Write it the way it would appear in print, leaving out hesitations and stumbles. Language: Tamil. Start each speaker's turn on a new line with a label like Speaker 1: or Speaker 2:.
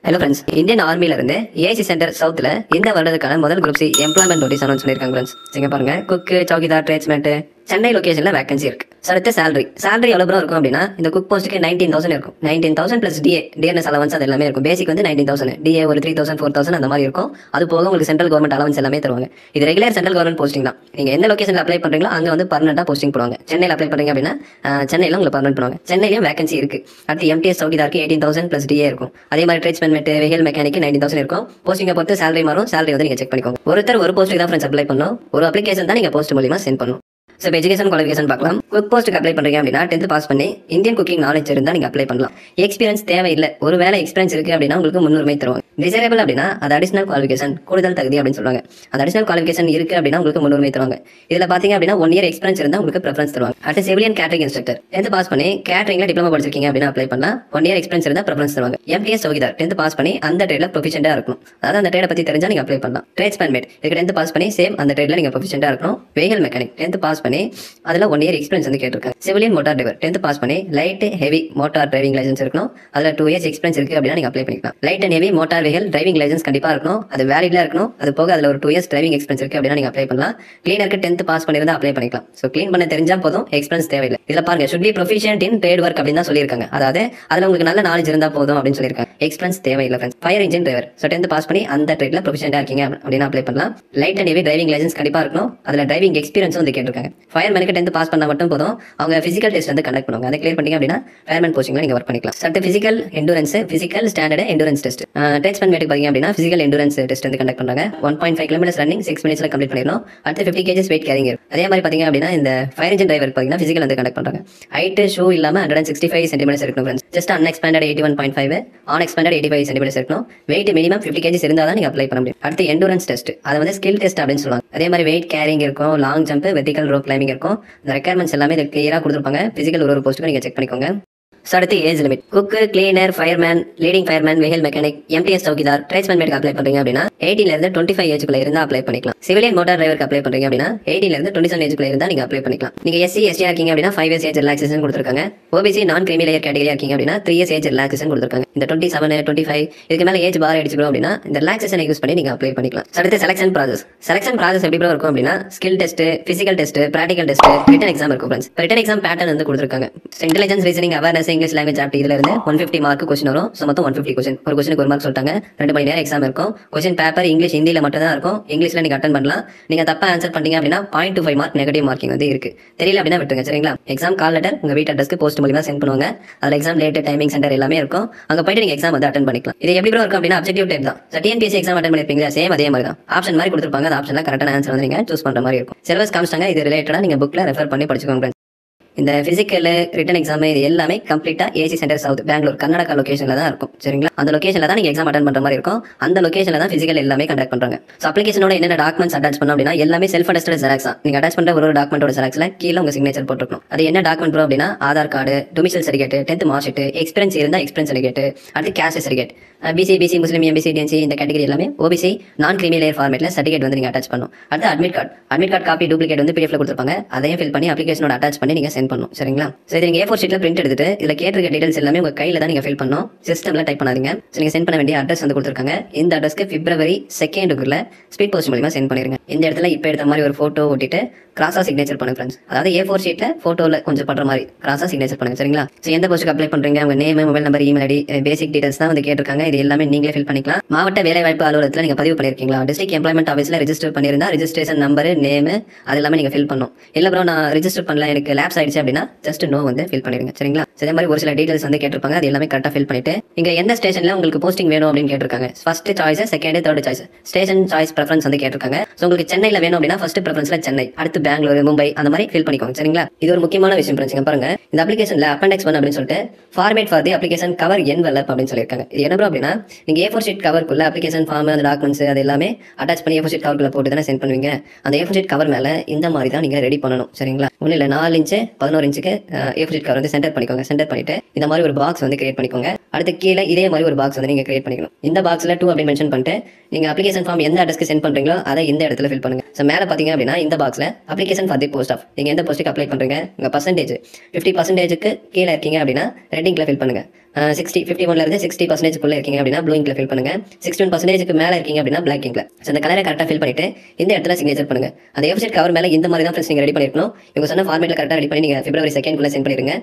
Speaker 1: ஹலோ ஃப்ரெண்ட்ஸ், இந்தியன் ஆர்மில இருந்து ஏசி சென்டர் சவுத்தில் இந்த வருடத்துக்கான முதல் group C employment notice announce பண்ணியிருக்காங்க ஃப்ரெண்ட்ஸ். இங்கே பாருங்க, குக்கு, சௌகிதார், ட்ரேட்ஸ்மேன் சென்னை லொகேஷனில் வேகன்சி இருக்கு. அடுத்து சேலரி எவ்வளோ ப்ரோ இருக்கும் அப்படின்னா, இந்த குக் போஸ்ட்டுக்கு 19,000 இருக்கும். 19,000 ப்ளஸ் டிஎன்எஸ் அலவன்ஸ் அது எல்லாமே இருக்கும். பேசிக் வந்து 19,000, டிஏ ஒரு 3,000 4,000 அந்த மாதிரி இருக்கும். அது போக உங்களுக்கு சென்ட்ரல் கவர்மெண்ட் அலவன்ஸ் எல்லாமே தருவாங்க. இது ரெகுலர் சென்ட்ரல் கவர்மெண்ட் போஸ்டிங் தான். நீங்கள் எந்த லொகேஷனில் அப்ளை பண்ணுறீங்களோ அங்கே வந்து பர்மனெண்டாக போஸ்டிங் போடுவாங்க. சென்னையில் அப்ளை பண்ணுறீங்க அப்படின்னா சென்னையில் உங்களுக்கு பர்மனெண்ட் பண்ணுவாங்க. சென்னையிலும் வேகன்சி இருக்கு. அடுத்து எம்டிஎஸ் சௌகிதாருக்கு 18,000 ப்ளஸ் டிஏ இருக்கும். அதே மாதிரி ட்ரேட்ஸ்மேன் வெஹிக்கல் மெக்கானிக்கு 19,000 இருக்கும். போஸ்டிங்கை பொறுத்து சேலரி மாறும். சேலரி வந்து நீங்கள் செக் பண்ணிக்கோங்க. ஒருத்தர் ஒரு போஸ்ட்டுக்கு தான் ஃப்ரெண்ட்ஸ் அப்ளை பண்ணணும். ஒரு அப்ளிகேஷன் தான் நீங்கள் போஸ்ட் மூலியமாக சென்ட் பண்ணணும். ஸோ எஜுகேஷன் குவாலிஃபிகேஷன் பார்க்கலாம். குக் போஸ்ட்டுக்கு அப்ளை பண்ணுறீங்க அப்படின்னா 10th பாஸ் பண்ணி இந்தியன் குக்கிங் நாலேஜ் இருந்தால் நீங்கள் அப்ளை பண்ணலாம். எக்ஸ்பீரியன்ஸ் தேவையில்லை. ஒரு வேலை எக்ஸ்பீரியன்ஸ் இருக்குது அப்படின்னா உங்களுக்கு முன்னுரிமை தருவாங்க. டிசைரபிள் அப்படின்னா அது அடிஷனல் குவாலிஃபிகேஷன், கூடுதல் தகுதி அப்படின்னு சொல்லுவாங்க. அந்த அடிஷனல் குவாலிஃபிகேஷன் இருக்குது அப்படின்னா உங்களுக்கு முன்னுரிமை தருவாங்க. இதில் பார்த்தீங்க அப்படின்னா 1 இயர் எக்ஸ்பீரியன்ஸ் இருந்தால் உங்களுக்கு ப்ரிஃபரன்ஸ் தருவாங்க. அடுத்து civilian catering instructor 10th pass பண்ணி கேட்டரிங்ல டிப்ளமோ படிச்சிருக்கீங்க அப்படின்னா அப்ளை பண்ணலாம். 1 இயர் எக்ஸ்பீரியன்ஸ் இருந்தால் ப்ரிஃபரன்ஸ் தருவாங்க. எம்டிஎஸ் சௌகிதார் 10th பாஸ் பண்ணி அந்த ட்ரேட்ல ப்ரொஃபிஷியண்டாக இருக்கணும். அதாவது அந்த ட்ரேடை பற்றி தெரிஞ்சால் நீங்கள் அப்ளை பண்ணலாம். ட்ரேட்ஸ்மேன் இதுக்கு 10th பாஸ் பண்ணி சேம் அந்த ட்ரேட்ல நீங்கள் ப்ரொஃபிஷியண்டாக இருக்கணும். வெஹிக்கல் மெக்கானிக் 10th பாஸ் பண்ணி அதில் 1 இயர் எக்ஸ்பீரியன்ஸ் வந்து கேட்டிருக்காங்க. Civilian motor driver 10th pass பண்ணி light heavy motor driving licence இருக்கணும். அதில் 2 இயர்ஸ் எக்ஸ்பீரியன்ஸ் இருக்கு அப்படின்னா நீங்கள் அப்ளை பண்ணிக்கலாம். Light and heavy motor vehicle driving licence கண்டிப்பாக இருக்கணும். அது வேலிடா இருக்கணும். அது போக அதில் ஒரு 2 இயர்ஸ் டிரைவிங் எக்ஸ்பீரியன்ஸ் இருக்கு அப்படின்னா நீங்கள் அப்ளை பண்ணலாம். கிளீனருக்கு 10th பாஸ் பண்ணியிருந்தா அப்ளை பண்ணிக்கலாம். ஸோ கிளீன் பண்ண தெரிஞ்சா போதும், எக்ஸ்பீரியன்ஸ் தேவையில்லை. இதில் பாருங்க, should be proficient in trade work அப்படின்னு தான் சொல்லியிருக்காங்க. அதாவது அதில் உங்களுக்கு நல்ல நாலேஜ் இருந்தால் போதும் அப்படின்னு சொல்லியிருக்காங்க. எக்ஸ்பீரியன்ஸ் தேவையில்லை friends. Fire engine driver 10th pass பண்ணி அந்த ட்ரேட்ல ப்ரொஃபிஷியண்டாக இருக்கீங்க அப்படின்னு அப்ளை பண்ணலாம். Light and heavy driving licence கண்டிப்பாக இருக்கணும். அதில் டிரைவிங் எக்ஸ்பீரியன்ஸ் வந்து கேட்டிருக்காங்க. ஃபயர் மேனுக்கு 10th பாஸ் பண்ணால் மட்டும் போதும். அவங்க பிசிக்கல் டெஸ்ட் வந்து கண்டக்ட் பண்ணுவாங்க. அதை கிளியர் பண்ணீங்க அப்படின்னா ஃபயர்மேன் போஸ்டிங்ல நீங்க வர்க் பண்ணிக்கலாம். அடுத்து physical endurance, physical standard endurance test. Tradesman மேட்டுக்கு பாத்தீங்க அப்படின்னா பிசிக்கல் எண்டூரன்ஸ் டெஸ்ட் வந்து கண்டக்ட் பண்றாங்க. 1.5 கிலோமீட்டர்ஸ் ரன்னிங் 6 மினிட்ஸ்ல கம்ப்ளீட் பண்ணிடணும். அடுத்து 50 kg வெயிட் கேரிங் இருக்கு. அதே மாதிரி பாத்தீங்க அப்படின்னா இந்த ஃபயர் இன்ஜின் டிரைவர் பாத்தீங்கன்னா பிசிக்கல் வந்து கண்டக்ட் பண்றாங்க. ஹைட் ஷூ இல்லாம 165 சென்டிமீட்டர்ஸ் இருக்கணும் friends. Just unexpanded 81.5, unexpanded 85 centimetres இருக்கணும். வெயிட் மினிமம் 50 kg இருந்தா தான் நீங்க அப்ளை பண்ண முடியும். அடுத்து எண்டூரன்ஸ் டெஸ்ட், அது வந்து ஸ்கில் டெஸ்ட் அப்படின்னு சொல்லுவாங்க. அதே மாதிரி வெயிட் கேரிங் இருக்கும், long jump, vertical rope climbing இருக்கும். இந்த ரெக்யர்மெண்ட்ஸ் எல்லாமே இதுக்கு கிளியரா கொடுத்துருப்பாங்க. பிசிக்கல் ஒரு போஸ்ட்டுக்கு நீங்க செக் பண்ணிக்கோங்க. அடுத்து age limit, cook, cleaner, fireman, leading fireman, vehicle mechanic, MTS chowkidar, tradesman மேட்டுக்கு அப்ளை பண்றீங்க அப்படின்னா 18 இருந்து 25 ஏஜ்க்குள்ள இருந்தா அப்ளை பண்ணிக்கலாம். சிவிலியன் மோட்டார் டிரைவருக்கு அப்ளை பண்றீங்க அப்படின்னா 18 இருந்து 27 ஏஜ்க்குள்ள இருந்தா நீங்க அப்ளை பண்ணிக்கலாம். நீங்க எஸ்சி எஸ்டி இருக்கீங்க அப்படின்னா 5 இயர்ஸ் ஏஜ் ரிலாக்சேஷன் கொடுத்துருக்காங்க. ஓபிசி நான் கிரீமி லேயர் கேட்டகரியா இருக்கீங்க அப்படின்னா 3 இயர்ஸ் ஏஜ் ரிலாக்சேஷன் கொடுத்துருக்காங்க. இந்த 27, 25 இதுக்கு மேல ஏஜ் பார் அடிச்சுக்கணும் அப்படின்னா இந்த ரிலாக்சேஷனை யூஸ் பண்ணி நீங்க அப்ளை பண்ணிக்கலாம். அடுத்து செலக்ஷன் ப்ராசஸ் எப்படி இருக்கும் அப்படின்னா skill test, physical test, practical test, written exam இருக்கும் ஃப்ரெண்ட்ஸ். ரிட்டன் எக்ஸாம் பேட்டர்ன் வந்து கொடுத்துருக்காங்க. Intelligence, reasoning, awareness, English language ஆப்டி இதுல இருந்து 150 மார்க் கொஸ்டின் வரும். ஸோ மொத்தம் 150 கொஸ்டின். ஒரு கொஸ்டினுக்கு 1 மார்க் சொல்லிட்டாங்க. 2 மணி நேரம் எக்ஸாம் இருக்கும். கொஸ்டின் பேப்பர் இங்கிலீஷ், ஹிந்தியில மட்டும் தான் இருக்கும். இங்கிலீஷ்ல நீங்க அட்டன் பண்ணலாம். நீங்க தப்பா ஆன்சர் பண்ணீங்க அப்படின்னா 0.25 மார்க் நெகட்டிவ் மார்க்கிங் வந்து இருக்கு. தெரியல அப்படின்னா விட்டுருங்க, சரிங்களா? எக்ஸாம் கால் லெட்டர் உங்க வீட்டு அட்ரஸ்க்கு போஸ்ட் மூலமா சென்ட் பண்ணுவாங்க. அதுல எக்ஸாம் டேட், டைமிங், சென்டர் எல்லாமே இருக்கும். அங்க போயிட்டு நீங்க எக்ஸாம் வந்து அட்டன் பண்ணிக்கலாம். இது எப்படி இருக்கும் அப்படின்னா அப்ஜெக்டிவ் டைப் தான். டிஎன்பிஎஸ்சி எக்ஸாம் அட்டன் பண்ணிருப்பீங்க, சேம் அதே மாதிரி தான். ஆப்ஷன் மாதிரி கொடுத்துருப்பாங்க. அந்த ஆப்ஷன்ல கரெக்டான ஆன்சர் வந்து நீங்க சூஸ் பண்ற மாதிரி இருக்கும். சிலபஸ் காமிச்சாங்க. இது ரிலேட்டடா நீங்க புக்ல ரெஃபர் பண்ணி படிச்சுக்கோங்க. இந்த பிசிக்கல், ரிட்டன் எக்ஸாம் இது எல்லாமே கம்ப்ளீட்டா AC centre south Bangalore Karnataka லொகேஷன்ல தான் இருக்கும், சரிங்களா? அந்த லொகேஷன்ல தான் நீங்க எக்ஸாம் அட்டன் பண்ற மாதிரி இருக்கும். அந்த லொகேஷன்ல தான் பிசிக்கல் எல்லாமே கண்டக்ட் பண்றாங்க. ஸோ அப்ளிகேஷனோட என்னென்ன டாக்குமெண்ட்ஸ் அட்டாச் பண்ணணும் அப்படின்னா எல்லாமே செல்ஃப் அட்டஸ்டட் ஜெராக்ஸ் தான். நீங்க அட்டாச் பண்ற ஒரு டாக்குமெண்டோட ஜெராக்ஸ்ல கீழே உங்க சிக்னேச்சர் போட்டுருக்கணும். அது என்ன டாக்குமெண்ட் அப்படின்னா Aadhaar card, domicile certificate, 10th mark sheet, experience இருந்தா எக்ஸ்பீரியன்ஸ் சர்டிஃபிகேட், அடுத்து caste certificate, BC Muslim, MBC, DNC இந்த கேட்டகரி எல்லாமே ஓபிசி நான் கிரீமி லேயர் ஃபார்மேட்ல சர்டிஃபிகேட் வந்து நீங்க அட்டாச் பண்ணணும். அடுத்து அட்மிட் கார்டு காப்பி டூப்ளிகேட் வந்து பிடிஎஃப்ல கொடுத்துருப்பாங்க. அதையும் ஃபில் பண்ணி அப்ளிகேஷனோட அட்டாச் பண்ணி நீங்க சென்ட் பண்ணணும், சரிங்களா? ஸோ இது நீங்க A4 ஷீட்ல பிரிண்ட் எடுத்துட்டு இதுல கேட்டிருக்க டீடைல்ஸ் எல்லாமே உங்க கையில தான் நீங்க ஃபில் பண்ணணும். சிஸ்டம்ல டைப் பண்ணாதீங்க. ஸோ நீங்க சென்ட் பண்ண வேண்டிய அட்ரஸ் வந்து கொடுத்துருக்காங்க. இந்த அட்ரஸ்க்கு February 2 ஸ்பீட் போஸ்ட் மூலமா சென்ட் பண்ணிருங்க. இந்த இடத்துல இப்போ எடுத்த மாதிரி ஒரு போட்டோ ஒட்டிட்டு கிராஸா சிக்னேச்சர் பண்ணுங்க ஃப்ரெண்ட்ஸ். அதாவது A4 ஷீட்ல போட்டோல கொஞ்சம் பண்ற மாதிரி கிராஸா சிக்னேச்சர் பண்ணுங்க, சரிங்களா? ஸோ எந்த போஸ்ட்டுக்கு அப்ளை பண்றீங்க, உங்க name, mobile number, email ID, basic details தான் வந்து கேட்டிருக்காங்க. இது எல்லாமே நீங்களே ஃபில் பண்ணிக்கலாம். மாவட்ட வேலைவாய்ப்பு அலுவலகத்தில் நீங்க பதிவு பண்ணிருக்கீங்களா, டிஸ்ட்ரிக்ட் எம்ப்ளாய்மெண்ட் ஆஃபீஸ்ல ரெஜிஸ்டர் பண்ணியிருந்தா ரெஜிஸ்ட்ரேஷன் நம்பர், நேம் அது எல்லாமே நீங்க ஃபில் பண்ணணும். இல்ல ப்ரோ நான் ரெஜிஸ்டர் பண்ணல, எனக்கு லேப்ஸ் ஆயிடுச்சு அப்படின்னா ஜஸ்ட் நோ வந்து ஃபில் பண்ணிருங்க, சரிங்களா? அதே மாதிரி ஒரு சில டீடைல்ஸ் வந்து கேட்டிருப்பாங்க. அது எல்லாமே கரெக்டா ஃபில் பண்ணிட்டு இங்க எந்த ஸ்டேஷன்ல உங்களுக்கு போஸ்டிங் வேணும் அப்படின்னு கேட்டிருக்காங்க. First choice, second, third choice, station choice preference வந்து கேட்டிருக்காங்க. ஸோ உங்களுக்கு சென்னையில வேணும் அப்படின்னா ஃபர்ஸ்ட் ப்ரெஃபரன்ஸ்ல சென்னை, அடுத்து பெங்களூர், மும்பை அந்த மாதிரி ஃபில் பண்ணிக்கோங்க, சரிங்களா? இது ஒரு முக்கியமான விஷயம் ஃப்ரெண்ட்ஸ். பாருங்க, இந்த அப்ளிகேஷன்ல அப்பெண்டெக்ஸ் 1 அப்படின்னு சொல்லிட்டு format for the application cover envelope அப்படின்னு சொல்லியிருக்காங்க. இது என்ன அப்படின்னா நீங்க A4 ஷீட் கவருக்குள்ள அப்ளிகேஷன் ஃபார்ம், அந்த டாக்குமெண்ட்ஸ் அது எல்லாமே அட்டாச் பண்ணி A4 ஷீட் கவருக்குள்ள போட்டு தானே சென்ட் பண்ணுவீங்க. அந்த A4 ஷீட் கவர் மேல இந்த மாதிரி தான் நீங்க ரெடி பண்ணணும், சரிங்களா? ஒன்றும் இல்லை, 4 இன்ச்சு 11 இன்ச்சுக்கு A4 ஷீட் கவர் வந்து சென்டர் பண்ணிக்கோங்க. சென்டர் பண்ணிட்டு இந்த மாதிரி ஒரு பாக்ஸ் வந்து கிரியேட் பண்ணிக்கோங்க. அடுத்து கீழே இதே மாதிரி ஒரு பாக்ஸ் வந்து நீங்க கிரியேட் பண்ணிக்கணும். இந்த பாக்ஸ்ல 2 அப்படின்னு மென்ஷன் பண்ணிட்டு நீங்க அப்ளிகேஷன் ஃபார்ம் எந்த அட்ரஸ்க்கு சென்ட் பண்றீங்களோ அதை இந்த இடத்துல ஃபில் பண்ணுங்க. ஸோ மேலே பாத்தீங்க அப்படின்னா இந்த பாக்ஸ்ல application for the post of நீங்க எந்த போஸ்ட்டுக்கு அப்ளை பண்றீங்க, உங்க பர்சன்டேஜ் 50%க்கு கீழே இருக்கீங்க அப்படின்னா ரெட்டிங்ல ஃபில் பண்ணுங்க. 60 51லேருந்து 60% இருக்கீங்க அப்படின்னா ப்ளூ இங்கில் ஃபில் பண்ணுங்க. 61% மேலே இருக்கீங்க அப்படின்னா பிளாக் இங்கில். ஸோ இந்த கலரை கரெக்டாக ஃபில் பண்ணிட்டு இந்த இடத்துல சிக்னேச்சர் பண்ணுங்க. அந்த வெப்சைட் கவர் மேலே இந்த மாதிரி தான் ஃப்ரெண்ட்ஸ் நீங்கள் ரெடி பண்ணிருக்கணும். இவங்க சொன்ன ஃபார்மேட்டில் கரெக்டாக ரெடி பண்ணி நீங்கள் February 2 சென்ட் பண்ணிடுங்க.